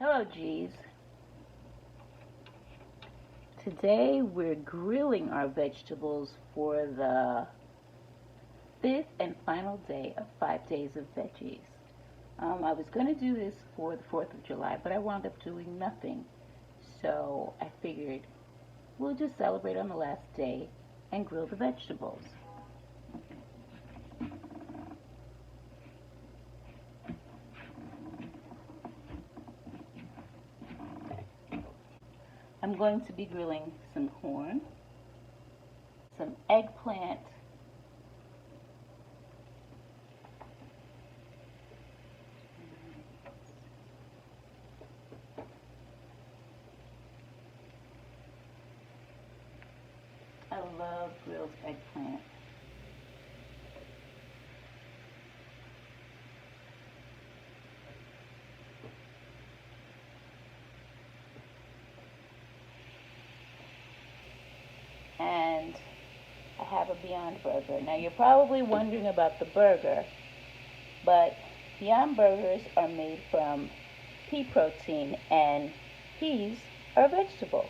Hello, G's. Today we're grilling our vegetables for the fifth and final day of 5 days of veggies. I was going to do this for the 4th of July, but I wound up doing nothing. So I figured we'll just celebrate on the last day and grill the vegetables. I'm going to be grilling some corn, some eggplant, I love grilled eggplant. And I have a Beyond Burger. Now you're probably wondering about the burger, but Beyond Burgers are made from pea protein, and peas are a vegetable,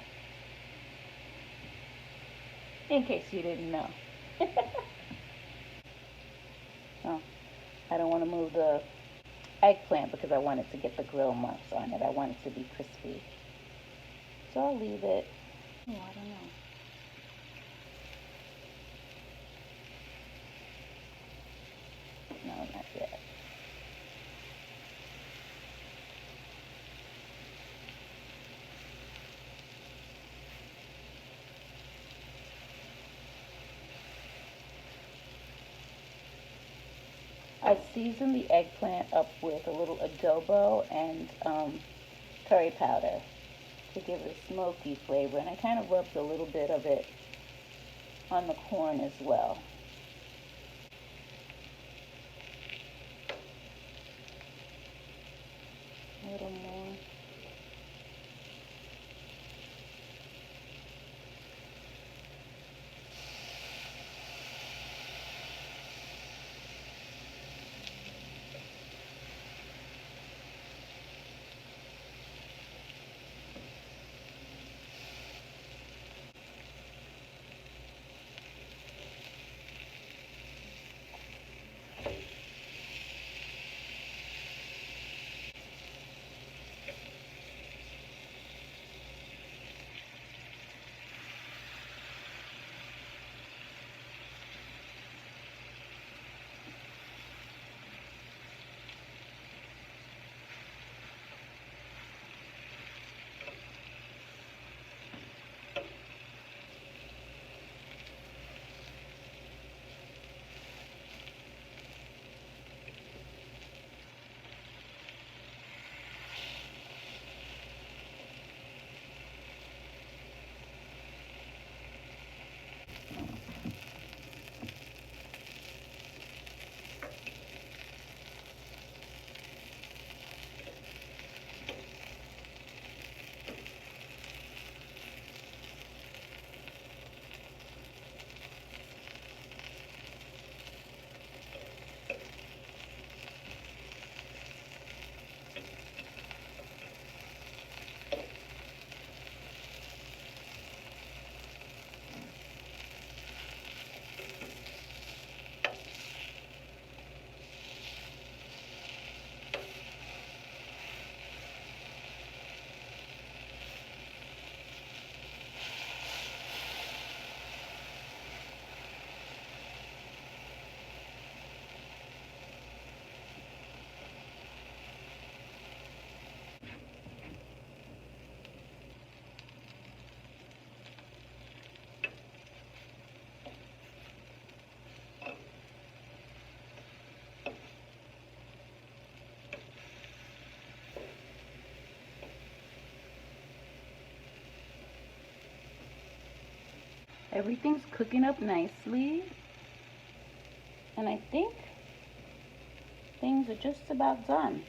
in case you didn't know. Oh, I don't want to move the eggplant because I want it to get the grill marks on it. I want it to be crispy. So I'll leave it. Oh, I don't know. No, not yet. I seasoned the eggplant up with a little adobo and curry powder to give it a smoky flavor, and I kind of rubbed a little bit of it on the corn as well. A little more. Everything's cooking up nicely, and I think things are just about done.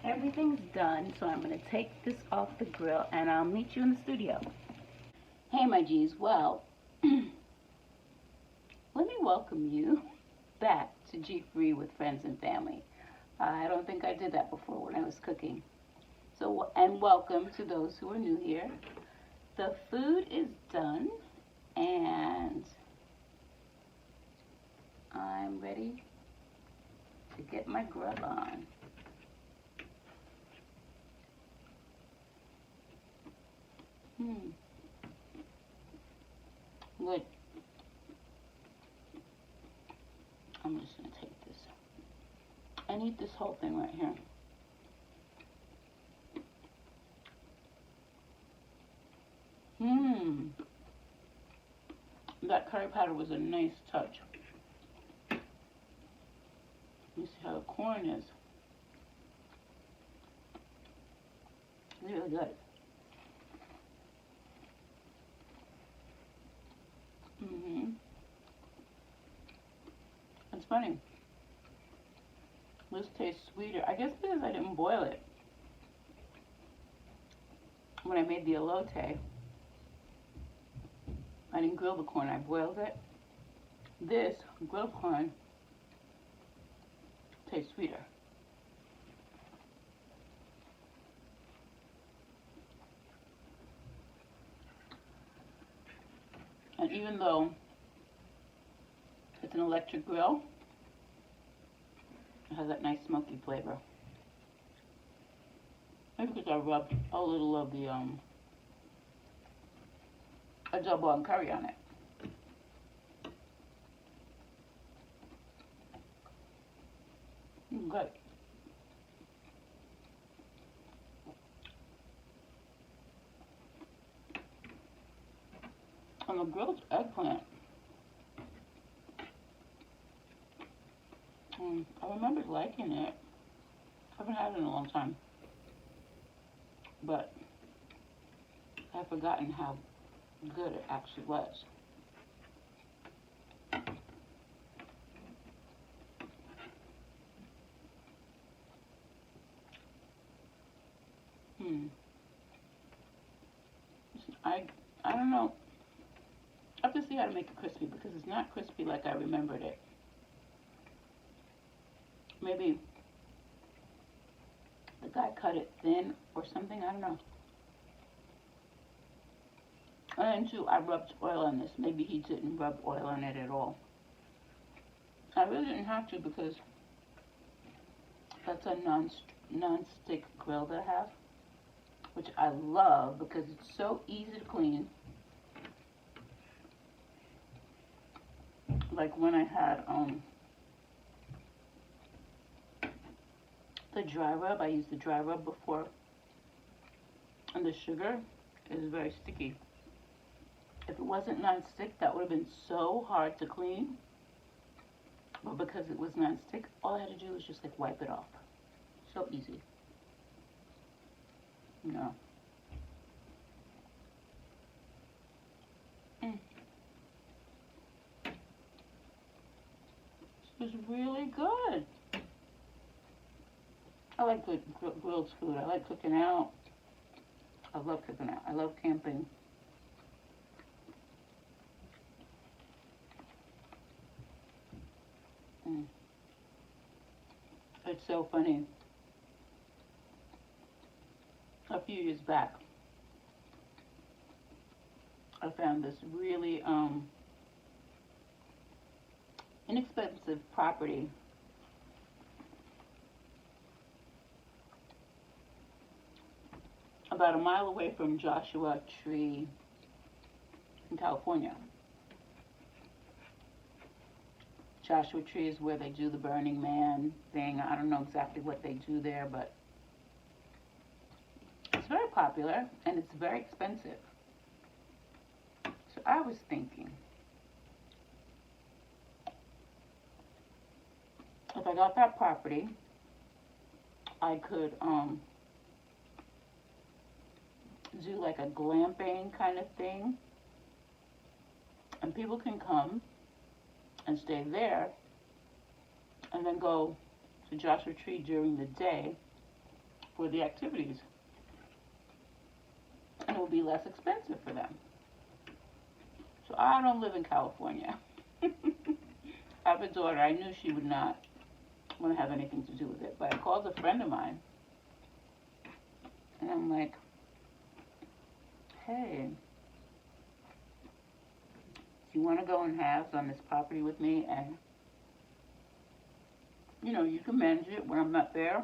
Everything's done, so I'm going to take this off the grill and I'll meet you in the studio. Hey, my G's. Well, let me welcome you back to G Free with Friends and Family. I don't think I did that before when I was cooking. So, and welcome to those who are new here. The food is done, and I'm ready to get my grub on. Good. I'm just going to take this and eat this whole thing right here. That curry powder was a nice touch. You see how the corn is. It's really good. It's funny. This tastes sweeter. I guess because I didn't boil it. When I made the elote, I didn't grill the corn, I boiled it. This grilled corn tastes sweeter. And even though it's an electric grill, it has that nice smoky flavor. Maybe because I rubbed a little of the adobo and curry on it. Good. And the grilled eggplant. I remember liking it. I haven't had it in a long time. But I've forgotten how good it actually was. I don't know. I have to see how to make it crispy because it's not crispy like I remembered it. Maybe the guy cut it thin or something, I don't know. And then too, I rubbed oil on this. Maybe he didn't rub oil on it at all. I really didn't have to because that's a non-stick grill that I have, which I love because it's so easy to clean. Like when I had the dry rub, I used the dry rub before, and the sugar is very sticky. If it wasn't non-stick, that would have been so hard to clean. But because it was non-stick, all I had to do was just like wipe it off. So easy. No. This is really good. I like good grilled food. I like cooking out. I love cooking out. I love camping. It's so funny. A few years back, I found this really inexpensive property about a mile away from Joshua Tree in California. Joshua Tree is where they do the Burning Man thing. I don't know exactly what they do there, but it's very popular and it's very expensive. So I was thinking, if I got that property, I could do like a glamping kind of thing, and people can come and stay there and then go to Joshua Tree during the day for the activities, and it will be less expensive for them. So I don't live in California. I have a daughter. I knew she would not want to have anything to do with it. But I called a friend of mine, and I'm like, hey, do you want to go in halves on this property with me? And, you know, you can manage it when I'm not there.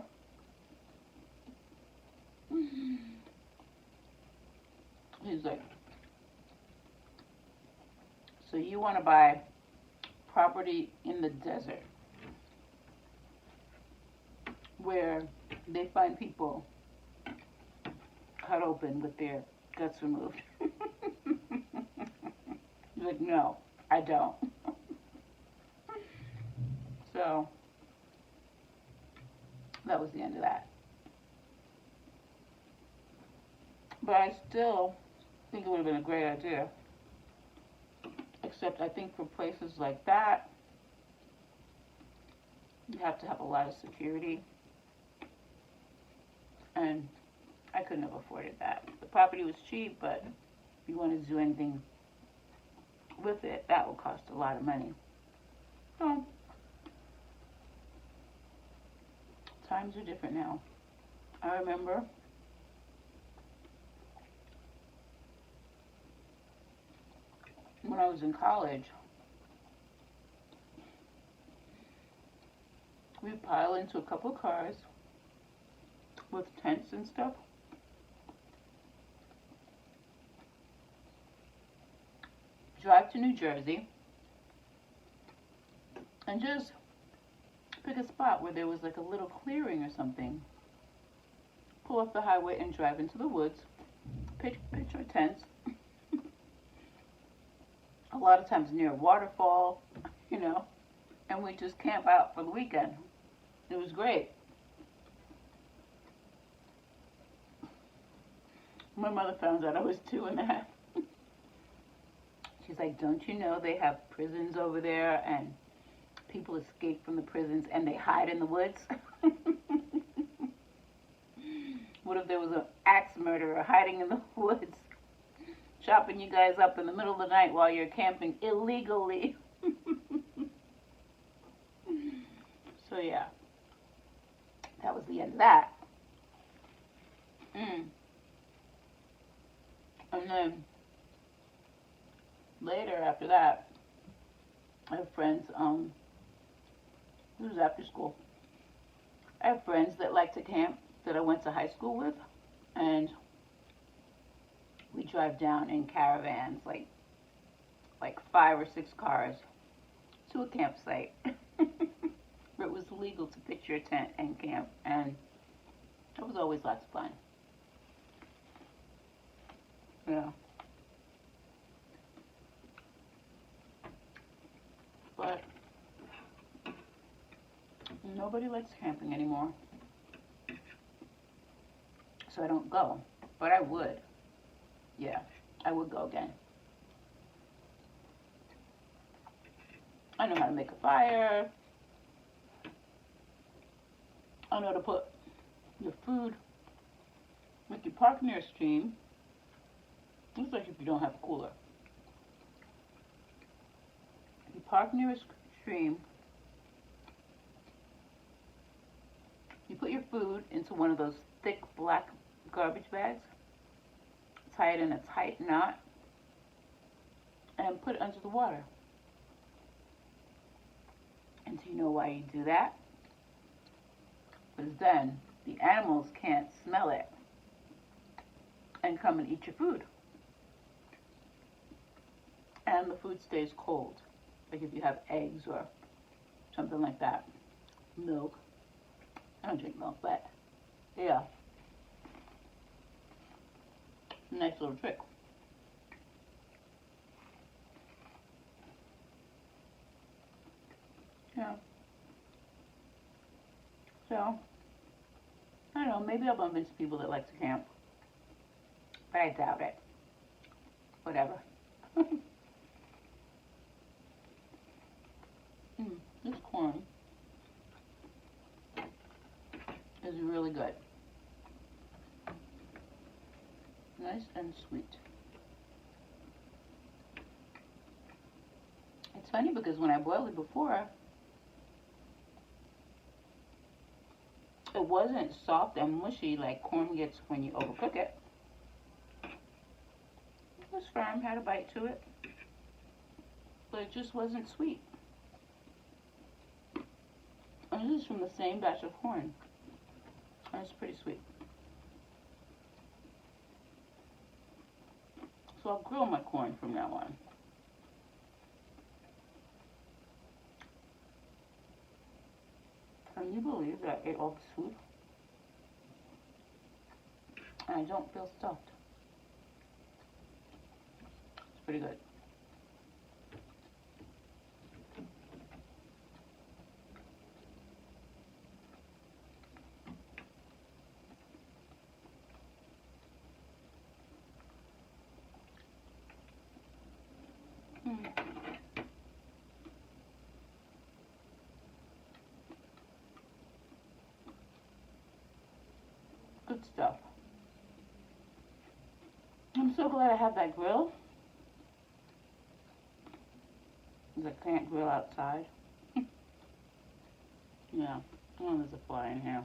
He's like, so you want to buy property in the desert where they find people cut open with their guts removed? He's like, no, I don't. So that was the end of that. But I still think it would have been a great idea. Except I think for places like that, you have to have a lot of security. And I couldn't have afforded that. The property was cheap, but if you wanted to do anything with it, that would cost a lot of money. So, times are different now. I remember when I was in college, we'd pile into a couple of cars with tents and stuff. Drive to New Jersey and just pick a spot where there was like a little clearing or something. Pull off the highway and drive into the woods. Pitch our tents. A lot of times near a waterfall, you know, and we just camp out for the weekend. It was great. My mother found out I was 2 and a half. She's like, don't you know they have prisons over there and people escape from the prisons and they hide in the woods? What if there was an axe murderer hiding in the woods, chopping you guys up in the middle of the night while you're camping illegally? So yeah, that was the end of that. And then later after that, I have friends, this was after school. I have friends that like to camp that I went to high school with, and we drive down in caravans, like 5 or 6 cars to a campsite where it was legal to pitch your tent and camp, and it was always lots of fun. Yeah. But nobody likes camping anymore, so I don't go. But I would. Yeah, I would go again. I know how to make a fire. I know how to put your food. If you park near a stream, looks like if you don't have a cooler. If you park near a stream, you put your food into one of those thick black garbage bags, tie it in a tight knot, and put it under the water. And do you know why you do that? Because then the animals can't smell it and come and eat your food. And the food stays cold. Like if you have eggs or something like that. Milk. I don't drink milk, but yeah. Nice little trick. Yeah. So, I don't know, maybe I'll bump into people that like to camp. But I doubt it. Whatever. This corn is really good. Nice and sweet. It's funny because when I boiled it before, It wasn't soft and mushy like corn gets when you overcook it. It was firm, had a bite to it, but it just wasn't sweet. And this is from the same batch of corn. And it's pretty sweet. So I'll grill my corn from now on. Can you believe that I ate all this food? And I don't feel stuffed. It's pretty good. Good stuff. I'm so glad I have that grill, because I can't grill outside. Yeah, oh, there's a fly in here.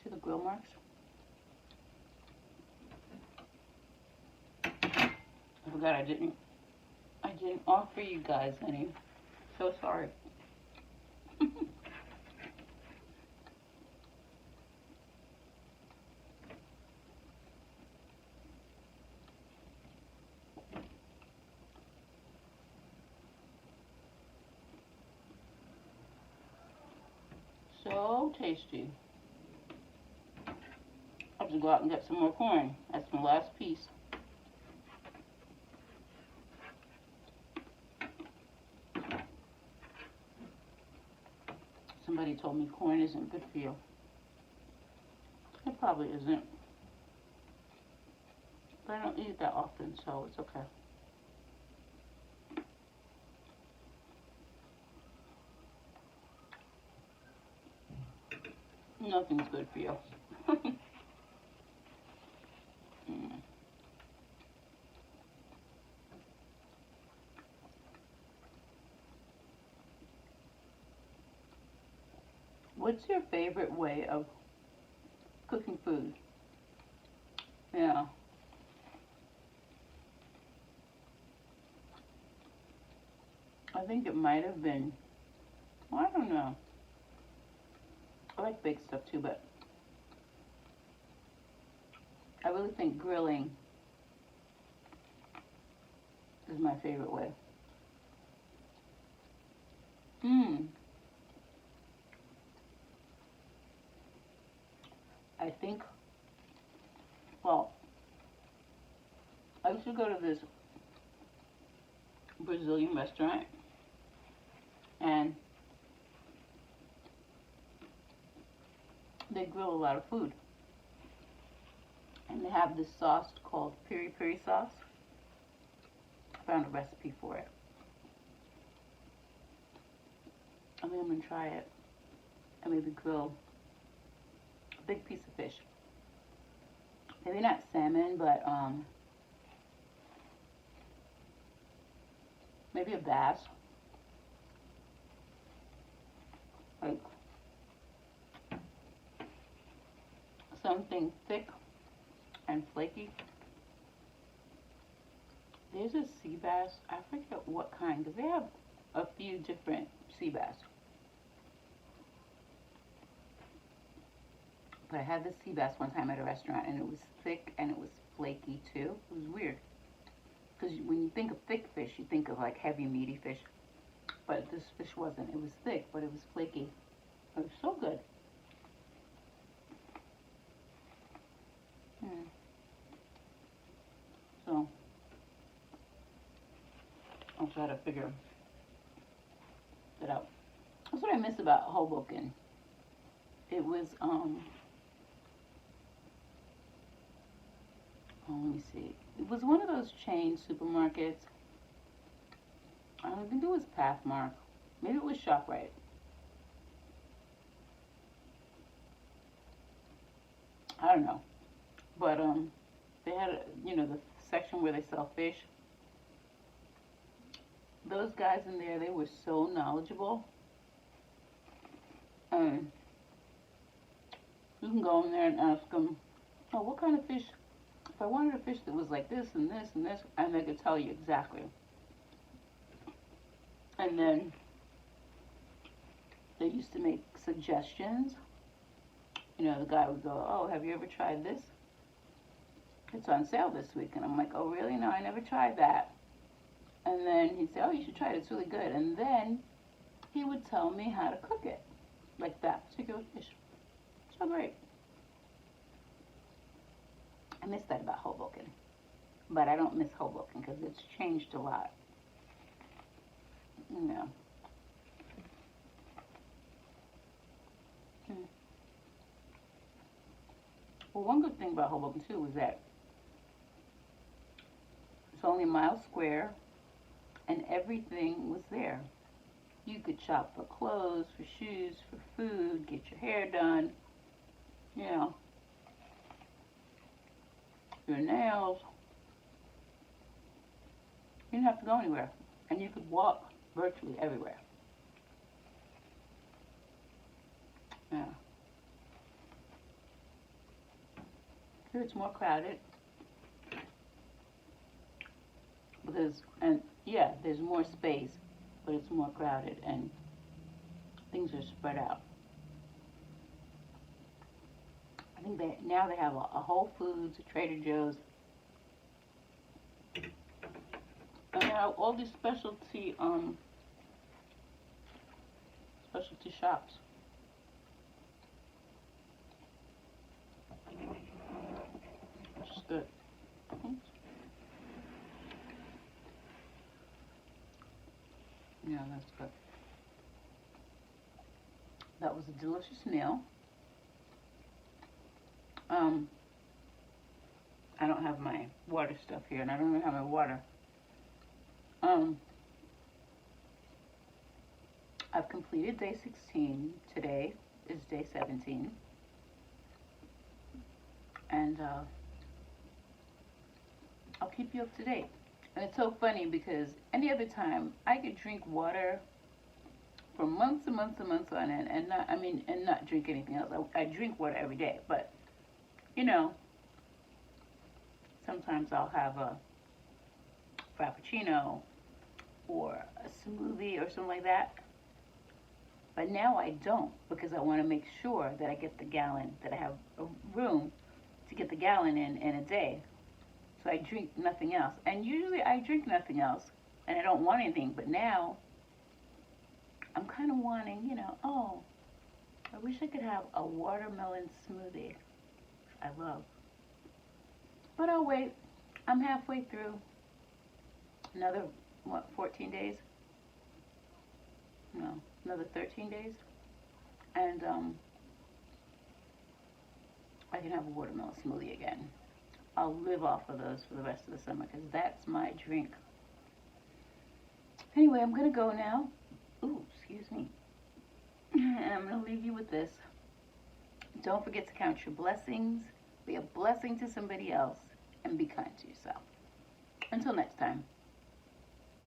See the grill marks? I forgot I didn't offer you guys any. So sorry. So tasty. I have to go out and get some more corn. That's my last piece. Somebody told me corn isn't good for you. It probably isn't. But I don't eat it that often, so it's okay. Nothing's good for you. What's your favorite way of cooking food? Yeah. I think it might have been, well, I don't know. I like baked stuff too, but I really think grilling is my favorite way. I think, well, I used to go to this Brazilian restaurant, and they grill a lot of food. And they have this sauce called piri piri sauce. I found a recipe for it. I think I'm gonna try it and maybe grill a big piece of fish. Maybe not salmon, but maybe a bass. Like something thick and flaky. There's a sea bass. I forget what kind, because they have a few different sea bass. But I had this sea bass one time at a restaurant, and it was thick and it was flaky too. It was weird. Because when you think of thick fish, you think of like heavy, meaty fish. But this fish wasn't. It was thick, but it was flaky. It was so good. So, I'll try to figure that out. That's what I miss about Hoboken. It was, oh, let me see. It was one of those chain supermarkets. I don't think it was Pathmark. Maybe it was ShopRite. I don't know. But they had, the section where they sell fish. Those guys in there, they were so knowledgeable. Um, you can go in there and ask them, oh, what kind of fish? If I wanted a fish that was like this and this and this, and they could tell you exactly. And then they used to make suggestions. The guy would go, oh, have you ever tried this? It's on sale this week. And I'm like, oh, really? No, I never tried that. And then he'd say, oh, you should try it. It's really good. And then he would tell me how to cook it, like that particular fish. So great. I miss that about Hoboken. But I don't miss Hoboken because it's changed a lot. Yeah. Well, one good thing about Hoboken, too, was that it's only a mile square, and everything was there. You could shop for clothes, for shoes, for food, get your hair done, your nails. You didn't have to go anywhere, and you could walk virtually everywhere. Yeah. Here it's more crowded because, and yeah, there's more space, but it's more crowded and things are spread out. I think now they have a Whole Foods, a Trader Joe's, and they have all these specialty shops. Which is good. Yeah, that's good. That was a delicious meal. I don't have my water stuff here, and I don't even have my water. I've completed day 16. Today is day 17. And I'll keep you up to date. And it's so funny because any other time I could drink water for months and months and months on end and not drink anything else. I drink water every day, but sometimes I'll have a frappuccino or a smoothie or something like that. But now I don't because I want to make sure that I get the gallon, that I have a room to get the gallon in a day. So I drink nothing else. And usually I drink nothing else and I don't want anything. But now I'm kind of wanting, oh, I wish I could have a watermelon smoothie. I love. But I'll wait. I'm halfway through. Another, 14 days? No, another 13 days. And I can have a watermelon smoothie again. I'll live off of those for the rest of the summer because that's my drink. Anyway, I'm going to go now. Ooh, excuse me. And I'm going to leave you with this. Don't forget to count your blessings. Be a blessing to somebody else and be kind to yourself. Until next time.